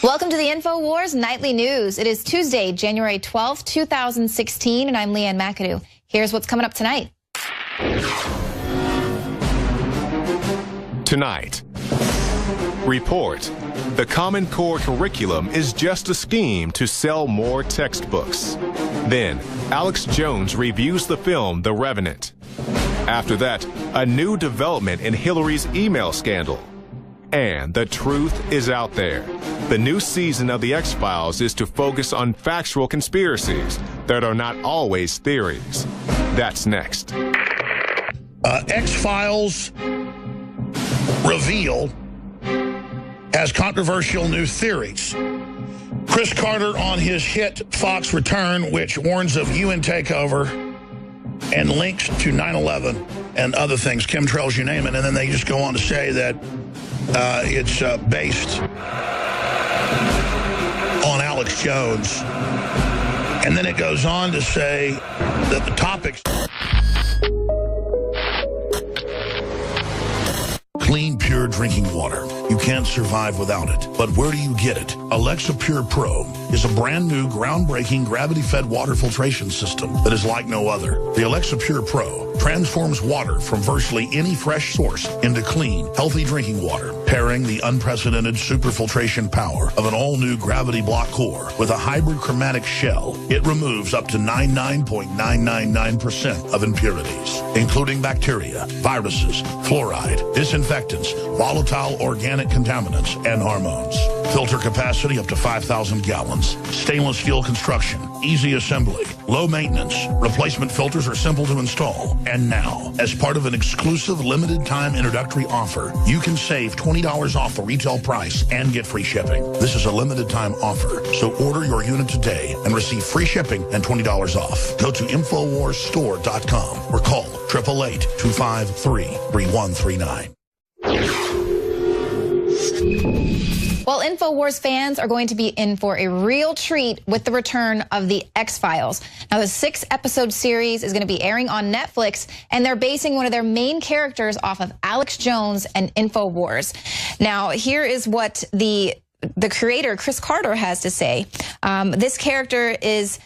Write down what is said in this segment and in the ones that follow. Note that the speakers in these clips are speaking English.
Welcome to the InfoWars Nightly News. It is Tuesday, January 12th, 2016, and I'm Leanne McAdoo. Here's what's coming up tonight. Tonight, report. The Common Core curriculum is just a scheme to sell more textbooks. Then, Alex Jones reviews the film The Revenant. After that, a new development in Hillary's email scandal. And the truth is out there. The new season of The X-Files is to focus on factual conspiracies that are not always theories. That's next. X-Files reveal has controversial new theories. Chris Carter on his hit Fox Return, which warns of UN takeover and links to 9/11 and other things, chemtrails, you name it, and then they just go on to say that it's based on Alex Jones. And then it goes on to say that the topics... Clean, pure drinking water. You can't survive without it. But where do you get it? Alexa Pure Pro is a brand new, groundbreaking, gravity-fed water filtration system that is like no other. The Alexa Pure Pro transforms water from virtually any fresh source into clean, healthy drinking water, pairing the unprecedented superfiltration power of an all-new gravity block core with a hybrid chromatic shell. It removes up to 99.999% of impurities, including bacteria, viruses, fluoride, disinfectants, volatile organic contaminants, and hormones. Filter capacity up to 5,000 gallons. Stainless steel construction, easy assembly, low maintenance. Replacement filters are simple to install. And now, as part of an exclusive limited time introductory offer, you can save $20 off the retail price and get free shipping. This is a limited time offer, so order your unit today and receive free shipping and $20 off. Go to InfoWarsStore.com or call 888-253-3139. Well, InfoWars fans are going to be in for a real treat with the return of The X-Files. Now, the 6-episode series is going to be airing on Netflix, and they're basing one of their main characters off of Alex Jones and InfoWars. Now, here is what the creator, Chris Carter, has to say. This character is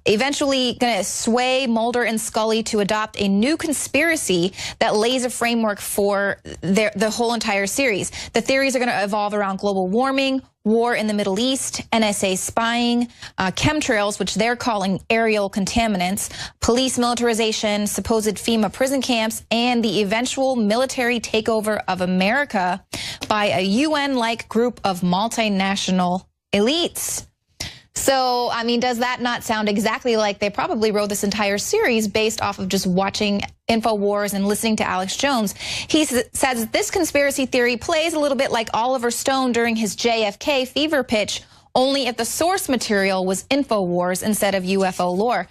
eventually going to sway Mulder and Scully to adopt a new conspiracy that lays a framework for the whole entire series. The theories are going to evolve around global warming, war in the Middle East, NSA spying, chemtrails, which they're calling aerial contaminants, police militarization, supposed FEMA prison camps, and the eventual military takeover of America by a UN-like group of multinational elites. So, I mean, does that not sound exactly like they probably wrote this entire series based off of just watching InfoWars and listening to Alex Jones? He says this conspiracy theory plays a little bit like Oliver Stone during his JFK fever pitch, only if the source material was InfoWars instead of UFO lore.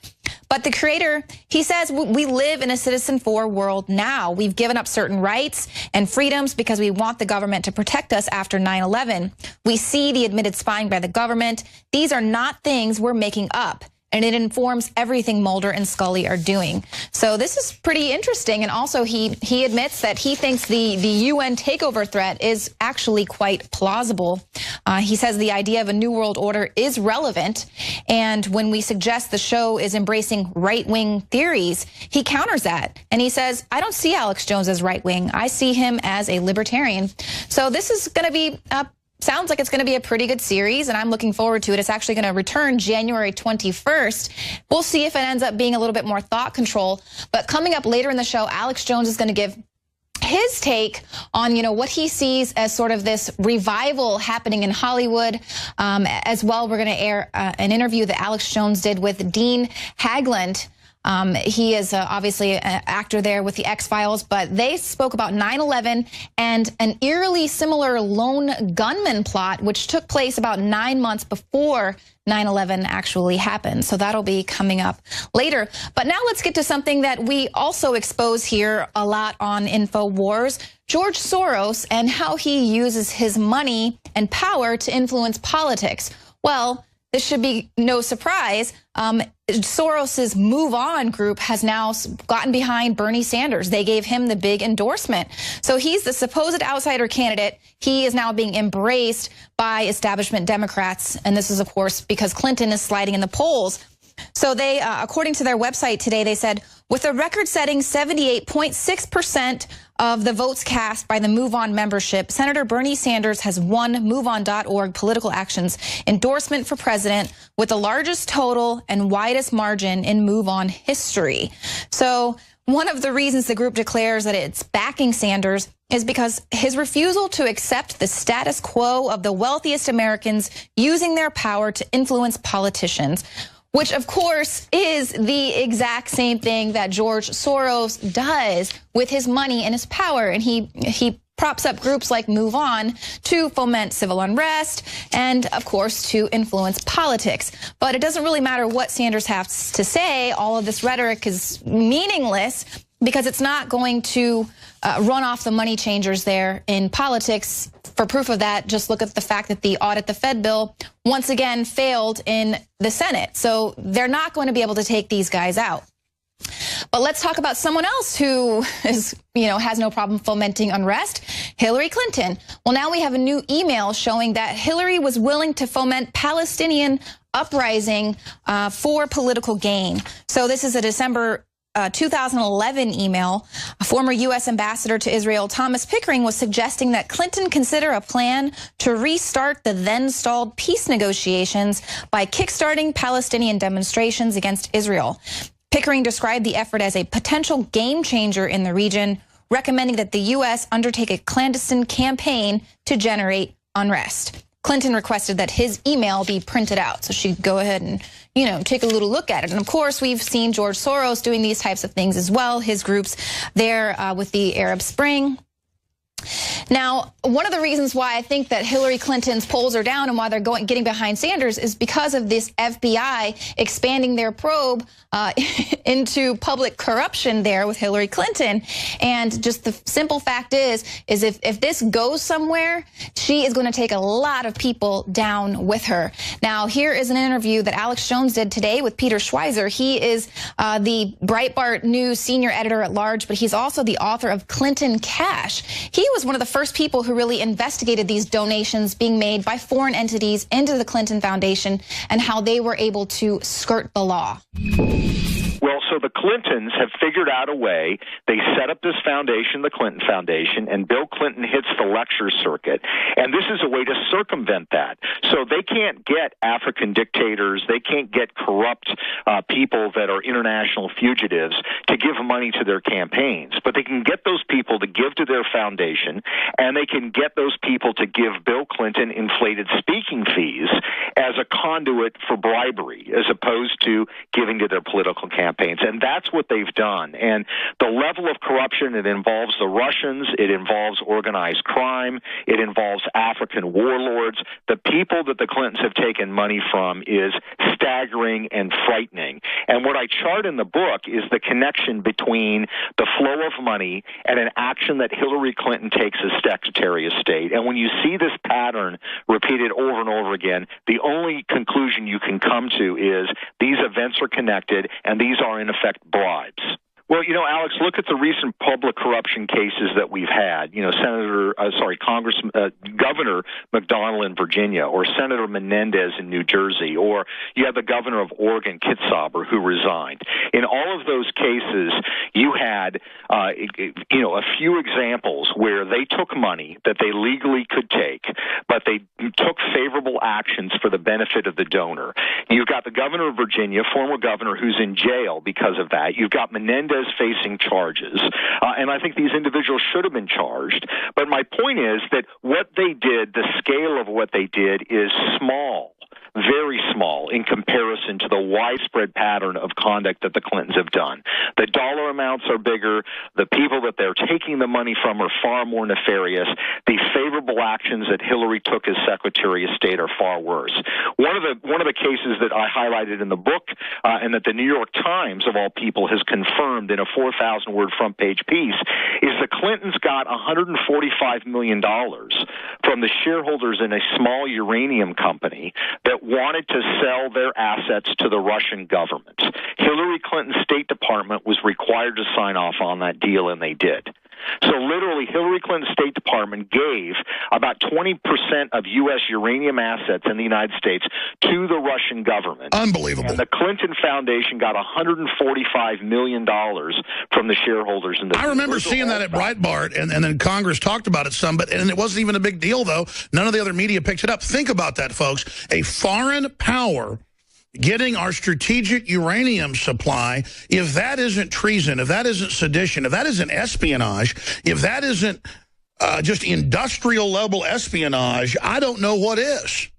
But the creator, he says, we live in a citizen-4 world now. We've given up certain rights and freedoms because we want the government to protect us after 9/11. We see the admitted spying by the government. These are not things we're making up, and it informs everything Mulder and Scully are doing. So this is pretty interesting, and also he admits that he thinks the UN takeover threat is actually quite plausible. He says the idea of a new world order is relevant, and when we suggest the show is embracing right-wing theories, he counters that, and he says, I don't see Alex Jones as right-wing. I see him as a libertarian. So this is going to be sounds like it's going to be a pretty good series, and I'm looking forward to it. It's actually going to return January 21st. We'll see if it ends up being a little bit more thought control. But coming up later in the show, Alex Jones is going to give his take on, what he sees as sort of this revival happening in Hollywood. As well, we're going to air an interview that Alex Jones did with Dean Haglund. He is obviously an actor there with the X-Files, but they spoke about 9/11 and an eerily similar lone gunman plot, which took place about 9 months before 9/11 actually happened. So that'll be coming up later. But now let's get to something that we also expose here a lot on InfoWars, George Soros and how he uses his money and power to influence politics. Well, this should be no surprise. Soros's Move On group has now gotten behind Bernie Sanders. They gave him the big endorsement. So he's the supposed outsider candidate. He is now being embraced by establishment Democrats. And this is, of course, because Clinton is sliding in the polls. So they, according to their website today, they said, with a record-setting 78.6% of the votes cast by the Move On membership, Senator Bernie Sanders has won MoveOn.org Political Action's endorsement for president with the largest total and widest margin in Move On history. So one of the reasons the group declares that it's backing Sanders is because his refusal to accept the status quo of the wealthiest Americans using their power to influence politicians, which, of course, is the exact same thing that George Soros does with his money and his power. And he props up groups like Move On to foment civil unrest and, of course, to influence politics. But it doesn't really matter what Sanders has to say. All of this rhetoric is meaningless because it's not going to run off the money changers there in politics. For proof of that, just look at the fact that the Audit the Fed bill once again failed in the Senate. So they're not going to be able to take these guys out. But let's talk about someone else who is, has no problem fomenting unrest, Hillary Clinton. Well, now we have a new email showing that Hillary was willing to foment Palestinian uprising for political gain. So this is a December 2011 email. A former U.S. ambassador to Israel, Thomas Pickering, was suggesting that Clinton consider a plan to restart the then stalled peace negotiations by kickstarting Palestinian demonstrations against Israel. Pickering described the effort as a potential game changer in the region, recommending that the U.S. undertake a clandestine campaign to generate unrest. Clinton requested that his email be printed out so she'd go ahead and, take a little look at it. And of course, we've seen George Soros doing these types of things as well. His groups there with the Arab Spring. Now, one of the reasons why I think that Hillary Clinton's polls are down and why they're getting behind Sanders is because of this FBI expanding their probe into public corruption there with Hillary Clinton. And just the simple fact is if this goes somewhere, she is going to take a lot of people down with her. Now, here is an interview that Alex Jones did today with Peter Schweizer. He is the Breitbart News senior editor at large, but he's also the author of Clinton Cash. He was one of the first people who really investigated these donations being made by foreign entities into the Clinton Foundation and how they were able to skirt the law. Well, so the Clintons have figured out a way. They set up this foundation, the Clinton Foundation, and Bill Clinton hits the lecture circuit. And this is a way to circumvent that. So they can't get African dictators. They can't get corrupt people that are international fugitives to give money to their campaigns. But they can get those people to give to their foundation, and they can get those people to give Bill Clinton inflated speaking fees as a conduit for bribery, as opposed to giving to their political campaigns. And that's what they've done. And the level of corruption, it involves the Russians, it involves organized crime, it involves African warlords. The people that the Clintons have taken money from is staggering and frightening. And what I chart in the book is the connection between the flow of money and an action that Hillary Clinton takes as Secretary of State. And when you see this pattern repeated over and over again, the only conclusion you can come to is these events are connected and these are in effect bribes. Well, Alex, look at the recent public corruption cases that we've had. Governor McDonnell in Virginia, or Senator Menendez in New Jersey, or you have the governor of Oregon, Kitzhaber, who resigned. In all of those cases, you had, a few examples where they took money that they legally could take, but they took favorable actions for the benefit of the donor. You've got the governor of Virginia, former governor, who's in jail because of that. You've got Menendez facing charges, and I think these individuals should have been charged. But my point is that what they did, the scale of what they did is small, very small in comparison to the widespread pattern of conduct that the Clintons have done. The dollar amounts are bigger. The people that they're taking the money from are far more nefarious. The favorable horrible actions that Hillary took as Secretary of State are far worse. One of the cases that I highlighted in the book, and that the New York Times, of all people, has confirmed in a 4,000-word front-page piece, is the Clintons got $145 million from the shareholders in a small uranium company that wanted to sell their assets to the Russian government. Hillary Clinton's State Department was required to sign off on that deal, and they did. So literally, Hillary Clinton's State Department gave about 20% of U.S. uranium assets in the United States to the Russian government. Unbelievable. And the Clinton Foundation got $145 million from the shareholders. In the I remember seeing that at Breitbart, and then Congress talked about it some, and it wasn't even a big deal, though. None of the other media picked it up. Think about that, folks. A foreign power getting our strategic uranium supply, if that isn't treason, if that isn't sedition, if that isn't espionage, if that isn't just industrial level espionage, I don't know what is.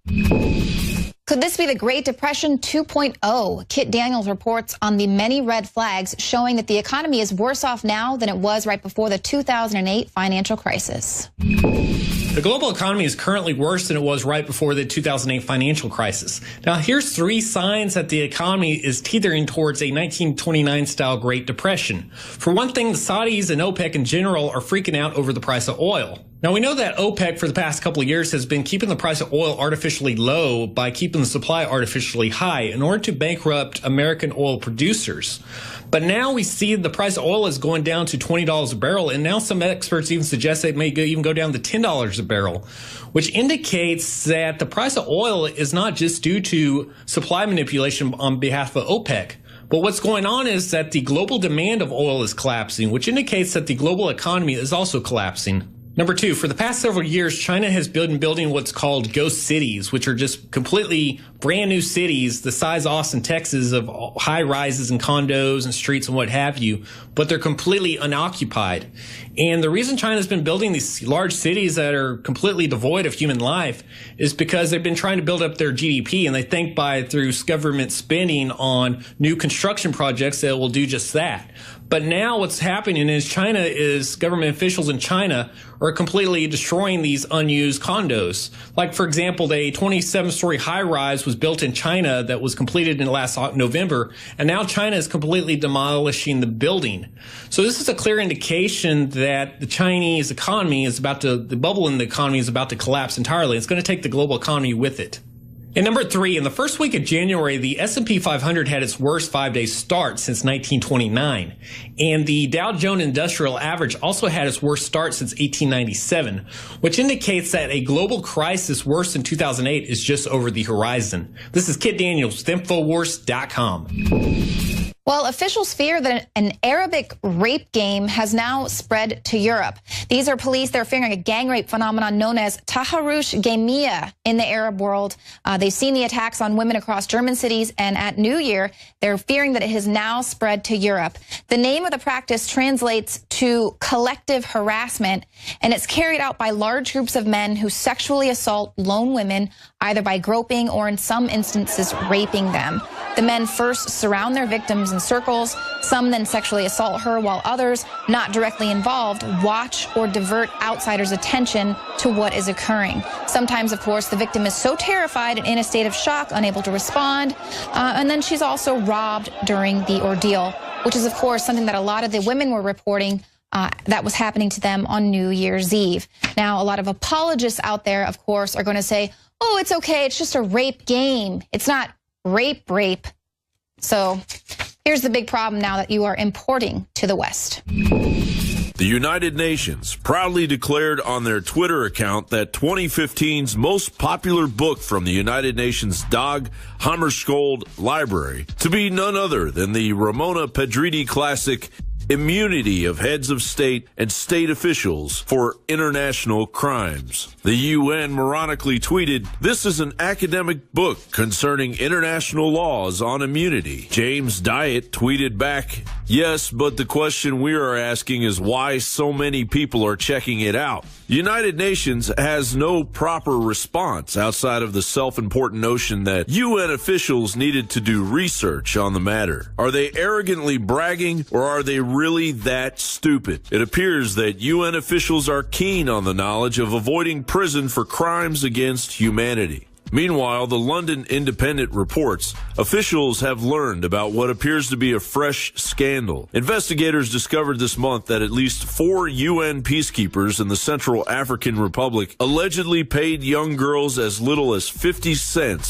Could this be the Great Depression 2.0? Kit Daniels reports on the many red flags showing that the economy is worse off now than it was right before the 2008 financial crisis. The global economy is currently worse than it was right before the 2008 financial crisis. Now, here's 3 signs that the economy is teetering towards a 1929-style Great Depression. For one thing, the Saudis and OPEC in general are freaking out over the price of oil. Now, we know that OPEC for the past couple of years has been keeping the price of oil artificially low by keeping the supply artificially high in order to bankrupt American oil producers. But now we see the price of oil is going down to $20 a barrel, and now some experts even suggest it may even go down to $10 a barrel, which indicates that the price of oil is not just due to supply manipulation on behalf of OPEC. But what's going on is that the global demand of oil is collapsing, which indicates that the global economy is also collapsing. Number 2, for the past several years, China has been building what's called ghost cities, which are just completely brand new cities the size of Austin, Texas, of high rises and condos and streets and what have you, but they're completely unoccupied. And the reason China's been building these large cities that are completely devoid of human life is because they've been trying to build up their GDP, and they think through government spending on new construction projects that will do just that. But now what's happening is government officials in China are completely destroying these unused condos. Like, for example, a 27-story high-rise was built in China that was completed in last November, and now China is completely demolishing the building. So this is a clear indication that the Chinese economy the bubble in the economy is about to collapse entirely. It's going to take the global economy with it. And number 3, in the first week of January, the S&P 500 had its worst 5-day start since 1929. And the Dow Jones Industrial Average also had its worst start since 1897, which indicates that a global crisis worse than 2008 is just over the horizon. This is Kit Daniels with INFOWARS.com. Well, officials fear that an Arabic rape game has now spread to Europe. These are police. They're fearing a gang rape phenomenon known as Taharush Gamia in the Arab world. They've seen the attacks on women across German cities, and at New Year, they're fearing that it has now spread to Europe. The name of the practice translates to collective harassment, and it's carried out by large groups of men who sexually assault lone women, either by groping or in some instances raping them. The men first surround their victims in circles. Some then sexually assault her, while others, not directly involved, watch or divert outsiders' attention to what is occurring. Sometimes, of course, the victim is so terrified and in a state of shock, unable to respond, and then she's also robbed during the ordeal, which is, of course, something that a lot of the women were reporting that was happening to them on New Year's Eve. Now, a lot of apologists out there, of course, are going to say, oh, it's okay, it's just a rape game. It's not rape. So here's the big problem now that you are importing to the West. The United Nations proudly declared on their Twitter account that 2015's most popular book from the United Nations Dag Hammarskjöld Library to be none other than the Ramona Pedretti classic Immunity of Heads of State and State Officials for International Crimes. The UN moronically tweeted, "This is an academic book concerning international laws on immunity." James Diet tweeted back, "Yes, but the question we are asking is why so many people are checking it out." United Nations has no proper response outside of the self-important notion that UN officials needed to do research on the matter. Are they arrogantly bragging, or are they really that stupid? It appears that UN officials are keen on the knowledge of avoiding prison for crimes against humanity. Meanwhile, the London Independent reports officials have learned about what appears to be a fresh scandal. Investigators discovered this month that at least 4 UN peacekeepers in the Central African Republic allegedly paid young girls as little as 50 cents